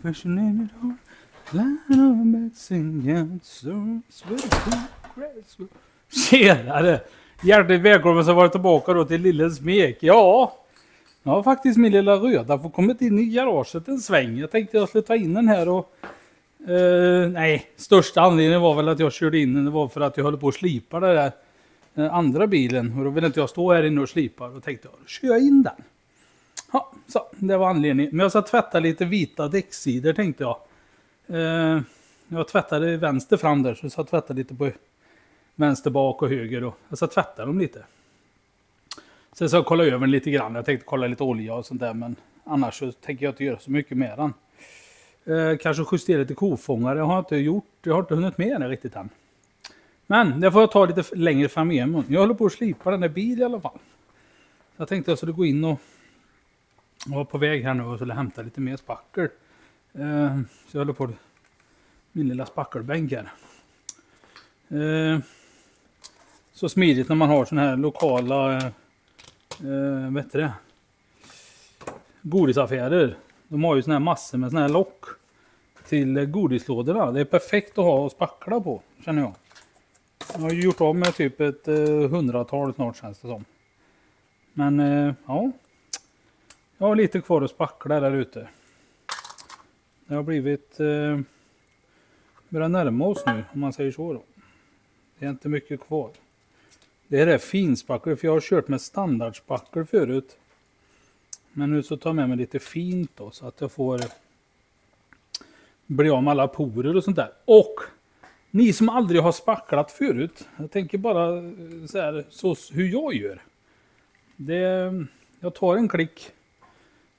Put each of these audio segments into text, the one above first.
fascinated heart, line of medicine, yeah, so sweet. Tjenare! Hjärtligt välkommen som varit tillbaka då till Lillens Smek. Ja, nu har faktiskt min lilla röda fått kommit in i garaget en sväng. Jag tänkte jag skulle ta in den här och... nej, största anledningen var väl att jag körde in den. Det var för att jag höll på att slipa det där andra bilen. Och då ville inte jag stå här inne och slipa. Då tänkte jag, kör jag in den. Ja, så det var anledningen. Men jag ska tvätta lite vita däcksidor tänkte jag. Jag tvättade vänster fram där så jag ska tvätta lite på vänster bak och höger. Och jag ska tvätta dem lite. Sen så jag kolla över den lite grann. Jag tänkte kolla lite olja och sånt där. Men annars så tänker jag inte göra så mycket med den. Kanske justera lite kofångare. Jag har inte gjort. Jag har inte hunnit med det riktigt än. Men det får jag ta lite längre fram igen. Jag håller på att slipa den där bilen i alla fall. Så jag tänkte jag skulle gå in och var på väg här nu och skulle hämta lite mer spackel. Så jag håller på min lilla spackelbänk här. Så smidigt när man har såna här lokala vad heter det? Godisaffärer. De har ju såna här massor med såna här lock till godislådorna. Det är perfekt att ha och spackla på, känner jag. Jag har ju gjort av med typ ett 100-tal snart känns det som. Men ja. Jag har lite kvar att spackla där ute. Det har blivit börjar närma oss nu om man säger så då. Det är inte mycket kvar. Det här är finspackel för jag har kört med standardspackel förut. Men nu så tar jag med mig lite fint då så att jag får bli av med alla porer och sånt där. Och ni som aldrig har spacklat förut. Jag tänker bara så här så hur jag gör. Jag tar en klick.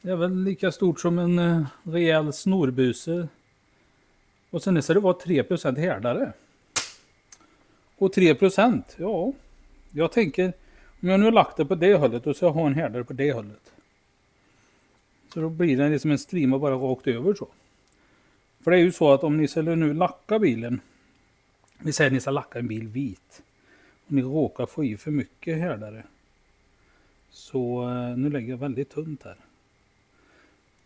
Det är väl lika stort som en rejäl snorbuse. Och sen ska det vara 3% härdare. Och 3%, ja. Jag tänker, om jag nu har lagt det på det hållet och så jag har en härdare på det hållet. Så då blir det liksom en streama bara rakt över så. För det är ju så att om ni skulle nu lacka bilen. Vi säger att ni ska lacka en bil vit. Och ni råkar få i för mycket härdare. Så nu lägger jag väldigt tunt här.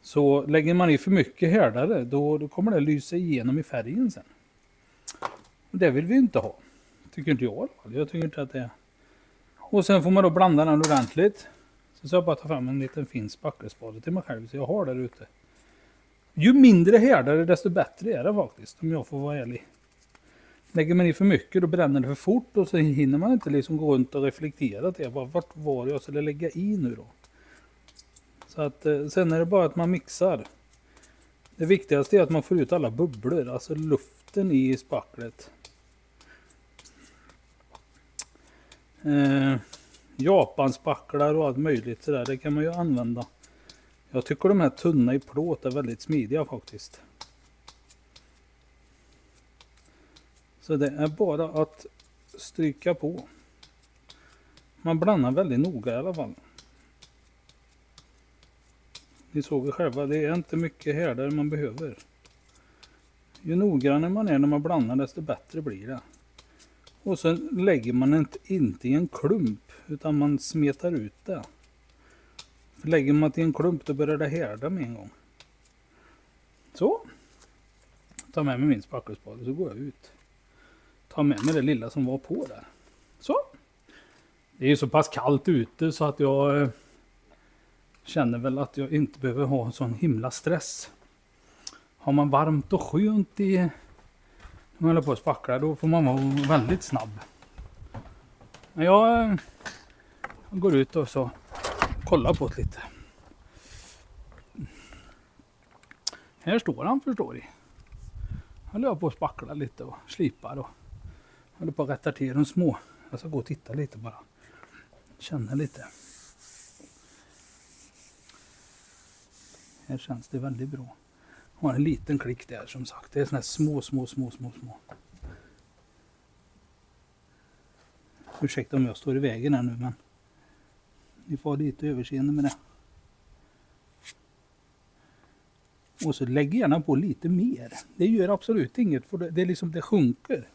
Så lägger man i för mycket härdare då kommer det lysa igenom i färgen sen. Och det vill vi inte ha. Tycker inte jag i alla fall. Jag tycker inte att det är. Och sen får man då blanda den ordentligt. Så ska jag bara ta fram en liten fin spackelspade till mig själv så jag har där ute. Ju mindre härdare desto bättre är det faktiskt om jag får vara ärlig. Lägger man i för mycket då bränner det för fort och så hinner man inte liksom gå runt och reflektera till vart var jag skulle lägga i nu då. Så att sen är det bara att man mixar. Det viktigaste är att man får ut alla bubblor, alltså luften i spacklet. Japanspacklar och allt möjligt sådär, det kan man ju använda. Jag tycker de här tunna i plåt är väldigt smidiga faktiskt. Så det är bara att stryka på. Man blandar väldigt noga i alla fall. Ni såg ju själva, det är inte mycket härdare man behöver. Ju noggrannare man är när man blandar desto bättre blir det. Och sen lägger man inte i en klump utan man smetar ut det. För lägger man till en klump då börjar det härda med en gång. Så. Ta med mig min spackelspade så går jag ut. Ta med mig det lilla som var på där. Så. Det är ju så pass kallt ute så att jag känner väl att jag inte behöver ha sån himla stress. Har man varmt och skönt i man håller på att spackla då får man vara väldigt snabb. Men jag går ut och så kollar på det lite. Här står han förstår ni. Håller jag på att spackla lite och slipar och håller på att rätta till de små. Jag ska gå och titta lite bara. Känna lite. Här känns det väldigt bra. Har en liten klick där som sagt. Det är såna här små. Ursäkta om jag står i vägen här nu men ni får lite överseende med det. Och så lägg gärna på lite mer. Det gör absolut inget för det är liksom det sjunker.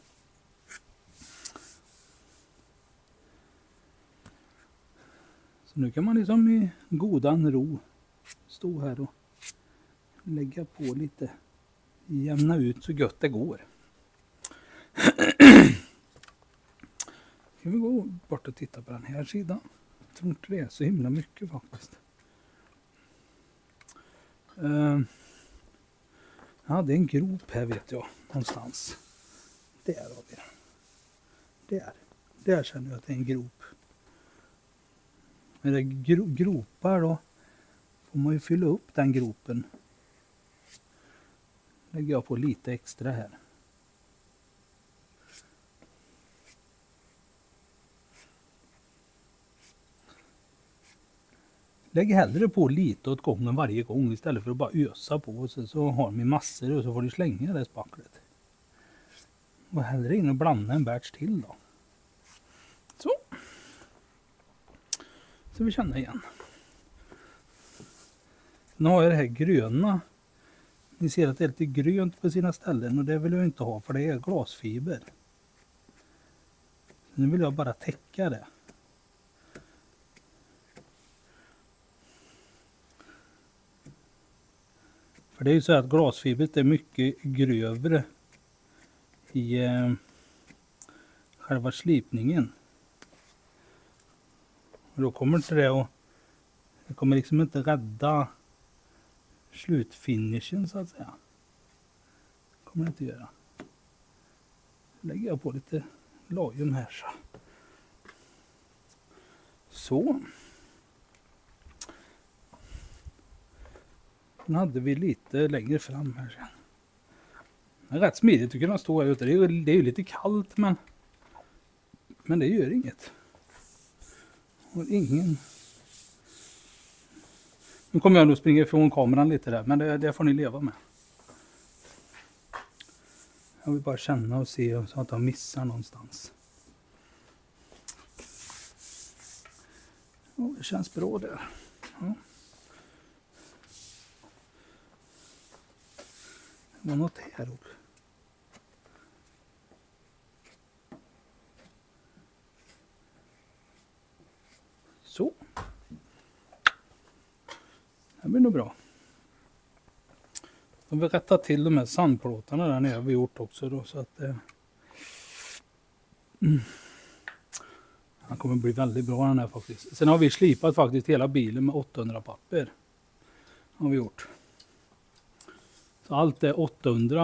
Så nu kan man liksom i godan ro stå här och lägga på lite, jämna ut så gött det går. Ska vi gå bort och titta på den här sidan. Jag tror inte det är så himla mycket faktiskt. Ja, det är en grop här vet jag, någonstans. Där har vi den. Där känner jag att det är en grop. Är det gropar då får man ju fylla upp den gropen. Lägger jag på lite extra här. Lägg hellre på lite åt gången varje gång istället för att bara ösa på och så har vi massor och så får du slänga det spacklet. Och hellre in och blanda en batch till då. Så vi känner igen. Nu har jag det här gröna. Ni ser att det är lite grönt på sina ställen och det vill jag inte ha för det är glasfiber. Nu vill jag bara täcka det. För det är ju så att glasfibret är mycket grövre i själva slipningen. Och då kommer inte det att, det kommer liksom inte rädda slutfinishen så att säga. Det kommer det inte göra. Lägger jag på lite lajum här så. Så. Den hade vi lite längre fram här sen. Det är rätt smidigt att kunna stå här ute. Det är ju lite kallt men det gör inget. Och ingen. Nu kommer jag nog springa ifrån kameran lite där men det får ni leva med. Jag vill bara känna och se så att jag missar någonstans. Och det känns bra där. Ja. Det var något här också. Så. Det blir nog bra. Jag vill rätta till de här sandplåtarna där nere har vi gjort också då så att han kommer bli väldigt bra den här faktiskt. Sen har vi slipat faktiskt hela bilen med 800 papper. Har vi gjort. Så allt är 800.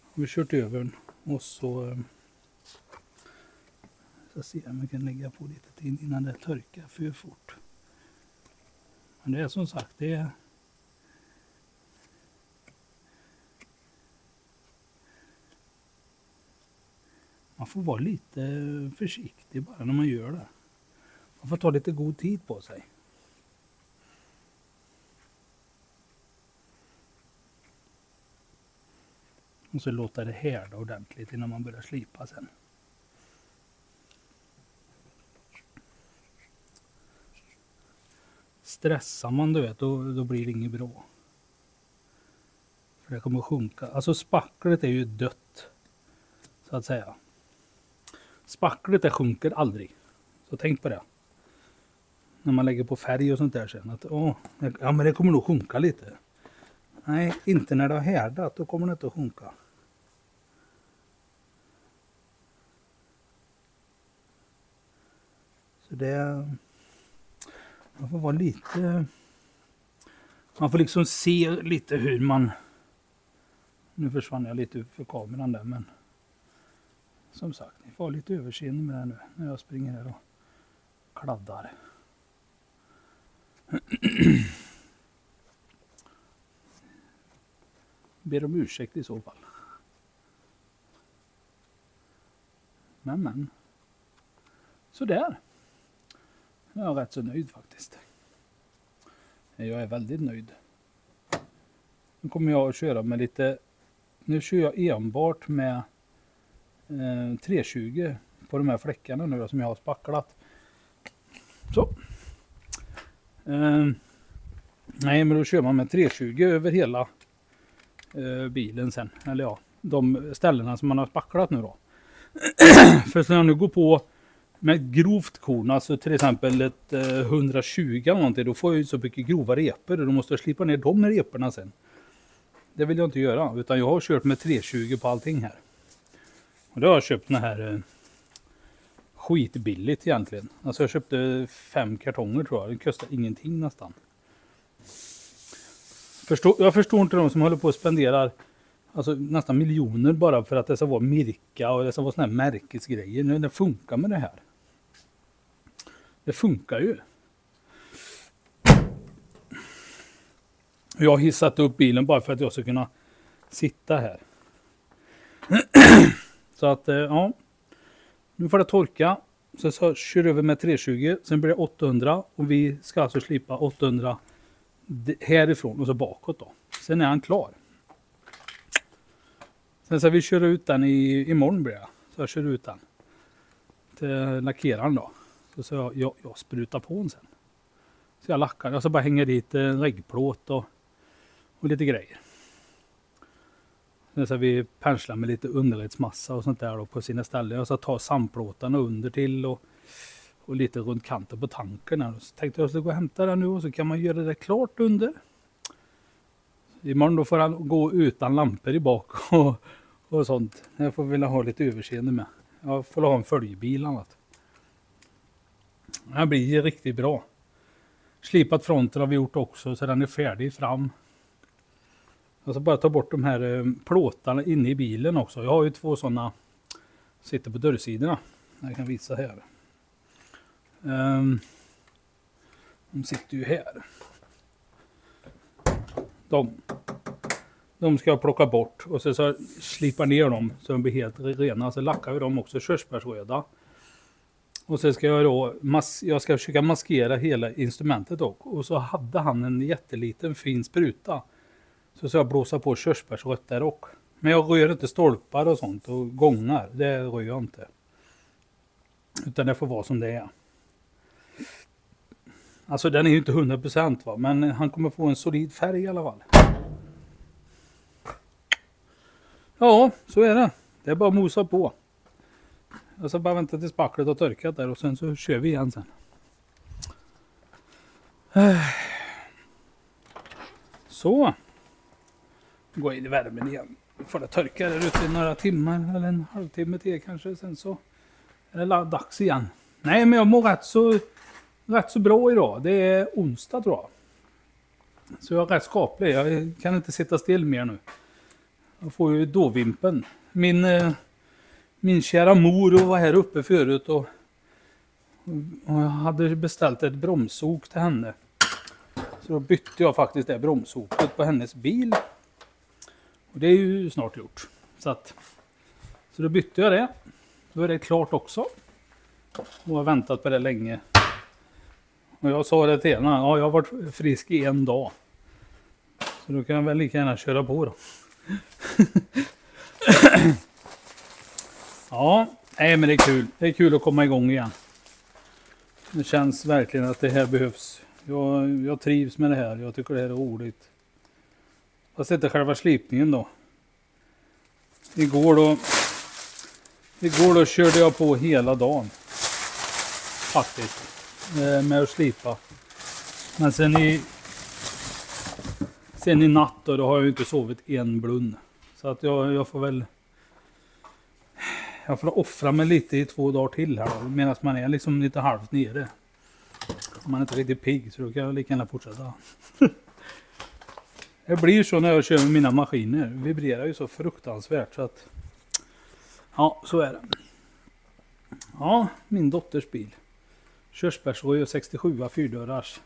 Har vi kört över den och så ser jag om jag kan lägga på lite till innan det torkar för fort. Men det är som sagt det är man får vara lite försiktig bara när man gör det. Man får ta lite god tid på sig. Och så låta det härda ordentligt innan man börjar slipa sen. Stressar man du vet, då blir det inget bra. För det kommer att sjunka. Alltså spacklet är ju dött. Så att säga. Spacklet det sjunker aldrig. Så tänk på det. När man lägger på färg och sånt där sen. Att, ja men det kommer nog sjunka lite. Nej, inte när det har härdat. Då kommer det inte att sjunka. Så det... Man får vara lite... Man får liksom se lite hur man... Nu försvann jag lite för kameran där men... Som sagt, ni får lite överseende med det nu när jag springer här och kladdar. Ber om ursäkt i så fall. Men. Så där. Jag är rätt så nöjd faktiskt. Jag är väldigt nöjd. Nu kommer jag att köra med lite... Nu kör jag enbart med 320 på de här fläckarna nu då, som jag har spacklat. Så. Nej, men då kör man med 320 över hela bilen sen. Eller ja, de ställena som man har spacklat nu då. För så när jag nu går på med grovt korn, alltså till exempel ett 120 eller någonting, då får jag ju så mycket grova repor och då måste jag slipa ner de reporna sen. Det vill jag inte göra, utan jag har kört med 320 på allting här. Och då har jag köpt den här skitbilligt egentligen. Alltså jag köpte 5 kartonger tror jag, det kostar ingenting nästan. Jag förstår inte de som håller på att spendera alltså nästan miljoner bara för att det ska vara Mirka och det ska vara såna här märkesgrejer. Nu det funkar med det här. Det funkar ju. Jag har hissat upp bilen bara för att jag ska kunna sitta här. Så att ja. Nu får det torka. Så kör över med 320. Sen blir det 800. Och vi ska alltså slipa 800 härifrån och så bakåt då. Sen är han klar. Sen ska vi köra ut den imorgon blir det. Så jag kör ut den. Till lackeraren då. Så jag sprutar på den sen. Så jag lackar. Jag så bara hänger dit en reggplåt och lite grejer. Sen ska vi pensla med lite underledsmassa och sånt där då på sina ställen. Jag ska ta sandplåtarna under till och lite runt kanten på tanken här. Så tänkte jag skulle gå och hämta den nu och så kan man göra det klart under. Imorgon då får han gå utan lampor i bak och sånt. Jag får vilja ha lite överseende med. Jag får ha en följebil annat. Det blir riktigt bra. Slipat fronten har vi gjort också så den är färdig fram. Jag ska bara ta bort de här plåtarna inne i bilen också. Jag har ju 2 sådana sitter på dörrsidorna. Jag kan visa här. De sitter ju här. De ska jag plocka bort och så slipar ner dem så de blir helt rena. Så lackar vi dem också körsbärsröda. Och så ska jag då jag ska försöka maskera hela instrumentet dock. Och så hade han en jätteliten fin spruta. Så jag blåsa på körsbärsrött där också. Men jag rör inte stolpar och sånt och gångar. Det rör jag inte. Utan det får vara som det är. Alltså den är ju inte 100% va. Men han kommer få en solid färg i alla fall. Ja, så är det. Det är bara att mosa på. Jag ska bara vänta tills spacklet har torkat där och sen så kör vi igen sen. Så. Gå in i värmen igen. Får det torka där ute i några timmar eller en halvtimme till kanske. Sen så är det dags igen. Nej men jag mår rätt så bra idag. Det är onsdag tror jag. Så jag är rätt skaplig. Jag kan inte sitta still mer nu. Jag får ju dåvimpen. Min kära mor var här uppe förut och jag hade beställt ett bromsok till henne. Så då bytte jag faktiskt det bromsoket på hennes bil. Och det är ju snart gjort. Så då bytte jag det. Då är det klart också. Och jag har väntat på det länge. Och jag sa det till henne. Ja, jag har varit frisk i 1 dag. Så då kan jag väl lika gärna köra på då. Ja, nej men det är kul. Det är kul att komma igång igen. Det känns verkligen att det här behövs. Jag trivs med det här. Jag tycker det här är roligt. Fast inte själva slipningen då. Igår då körde jag på hela dagen. Faktiskt. Med att slipa. Men sen i natt då har jag ju inte sovit en blund. Så att jag får väl... Jag får offra mig lite i 2 dagar till här då, medan man är liksom lite halvt nere. Man är inte riktigt pigg så då kan jag lika gärna fortsätta. Det blir så när jag kör med mina maskiner. Det vibrerar ju så fruktansvärt så att... Ja, så är det. Ja, min dotters bil. Körsbärsröj och 67 4-dörrars.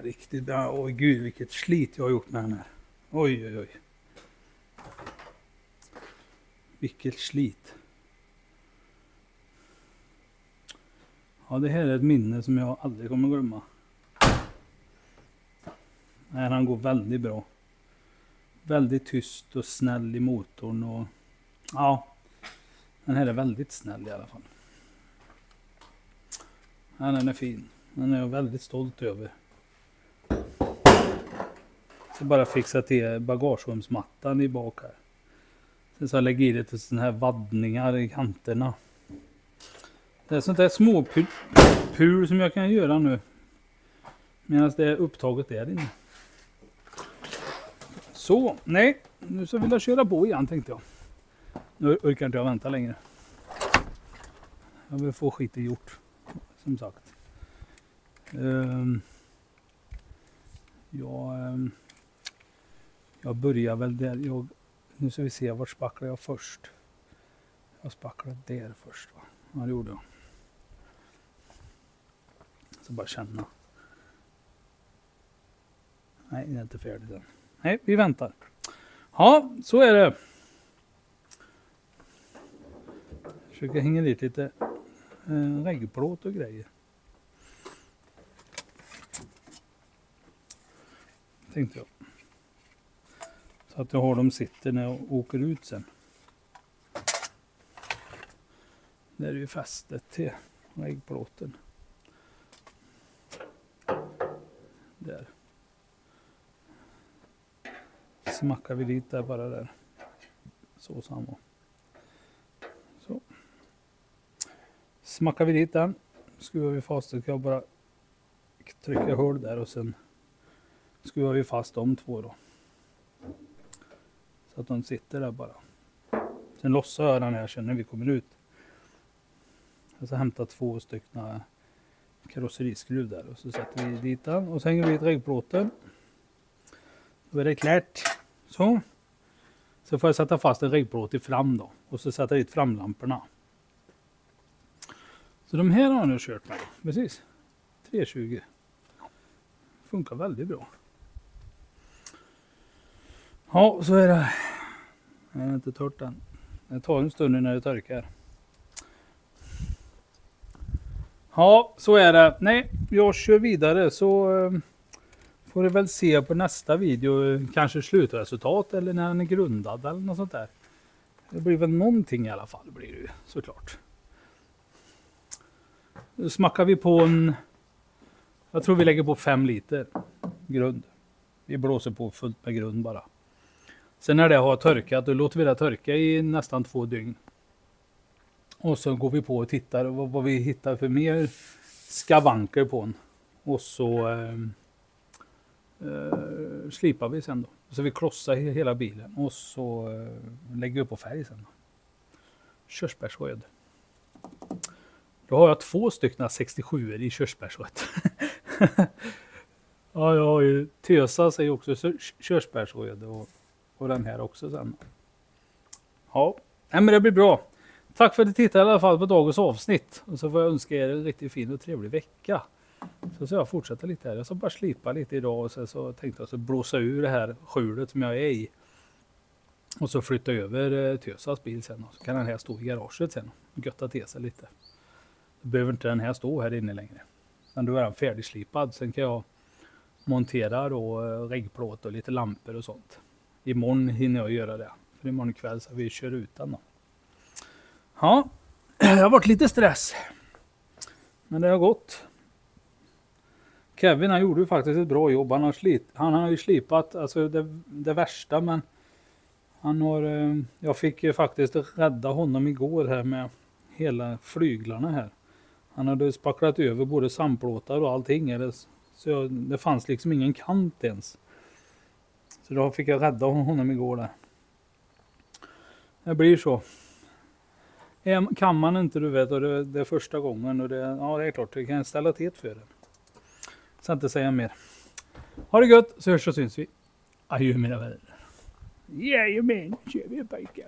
Riktigt bra. Oj gud vilket slit jag har gjort med den här. Oj oj oj. Vilket slit. Ja, det här är ett minne som jag aldrig kommer glömma. Nej, han går väldigt bra. Väldigt tyst och snäll i motorn och... Ja, den här är väldigt snäll i alla fall. Ja, den är fin. Den är jag väldigt stolt över. Så bara fixa till bagagerumsmattan i bak här. Sen så lägger jag i det till såna här vaddningar i kanterna. Det är sånt där pul som jag kan göra nu. Medan det är upptaget där inne. Så, nej. Nu så vill jag köra på igen tänkte jag. Nu orkar inte jag vänta längre. Jag vill få skiten gjort. Som sagt. Jag börjar väl där. Nu ska vi se vart spacklar jag först. Jag spacklade där först va. Ja det gjorde jag. Så bara känna. Nej det är inte färdigt än. Nej vi väntar. Ja så är det. Försöker hänga dit lite reggplåt och grejer. Tänkte jag. Så att jag har dem sitter när jag åker ut sen. Där är ju fästet till reggplåten. Där. Smackar vi dit där bara där. Så samma. Så. Smackar vi dit den. Skruvar vi fast så kan jag bara trycka hål där och sen skruvar vi fast de två då. Så att de sitter där bara. Sen lossar jag den här sen när vi kommer ut. Jag ska hämta 2 stycken karosseriskruv där och så sätter vi dit den och så hänger vi i reggplåten. Då är det klart. Så. Så får jag sätta fast en reggplåt i fram då och så sätter jag dit framlamporna. Så de här har jag kört med. Precis. 320. Funkar väldigt bra. Ja, så är det. Jag är inte torrt än. Det tar en stund när det torkar. Ja, så är det. Nej, jag kör vidare så får du väl se på nästa video kanske slutresultat eller när den är grundad eller något sånt där. Det blir väl någonting i alla fall blir det ju såklart. Nu smackar vi på jag tror vi lägger på 5 liter grund. Vi blåser på fullt med grund bara. Sen när det har torkat då låter vi det torka i nästan 2 dygn. Och så går vi på och tittar vad vi hittar för mer skavanker på den. Och så slipar vi sen då. Så vi klossar hela bilen och så lägger vi på färg sen då. Körsbärsröd. Då har jag 2 stycken 67 i körsbärsrött. Ja, jag har ju Tösa sig också körsbärsröd och den här också sen. Ja, men det blir bra. Tack för att ni tittade i alla fall på dagens avsnitt. Och så får jag önska er en riktigt fin och trevlig vecka. Så ska jag fortsätta lite här. Jag ska bara slipa lite idag och så tänkte jag så blåsa ur det här skjulet som jag är i. Och så flytta över Tösas bil sen. Och så kan den här stå i garaget sen och götta till sig lite. Då behöver inte den här stå här inne längre. Men då är den färdigslipad. Sen kan jag montera då reggplåt och lite lampor och sånt. Imorgon hinner jag göra det. För imorgon kväll så vi kör ut den då. Ja, det har varit lite stress. Men det har gått. Kevin han gjorde ju faktiskt ett bra jobb. Han har ju slipat alltså det värsta men jag fick ju faktiskt rädda honom igår här med hela flyglarna här. Han hade spacklat över både sandplåtar och allting. Så det fanns liksom ingen kant ens. Så då fick jag rädda honom igår där. Det blir så. Kan man inte du vet och det är första gången och det är klart det kan ställa till för det. Så inte säga mer. Ha det gött så hörs och syns vi. Adjö mina vänner. Jajamän, kör vi pojkar.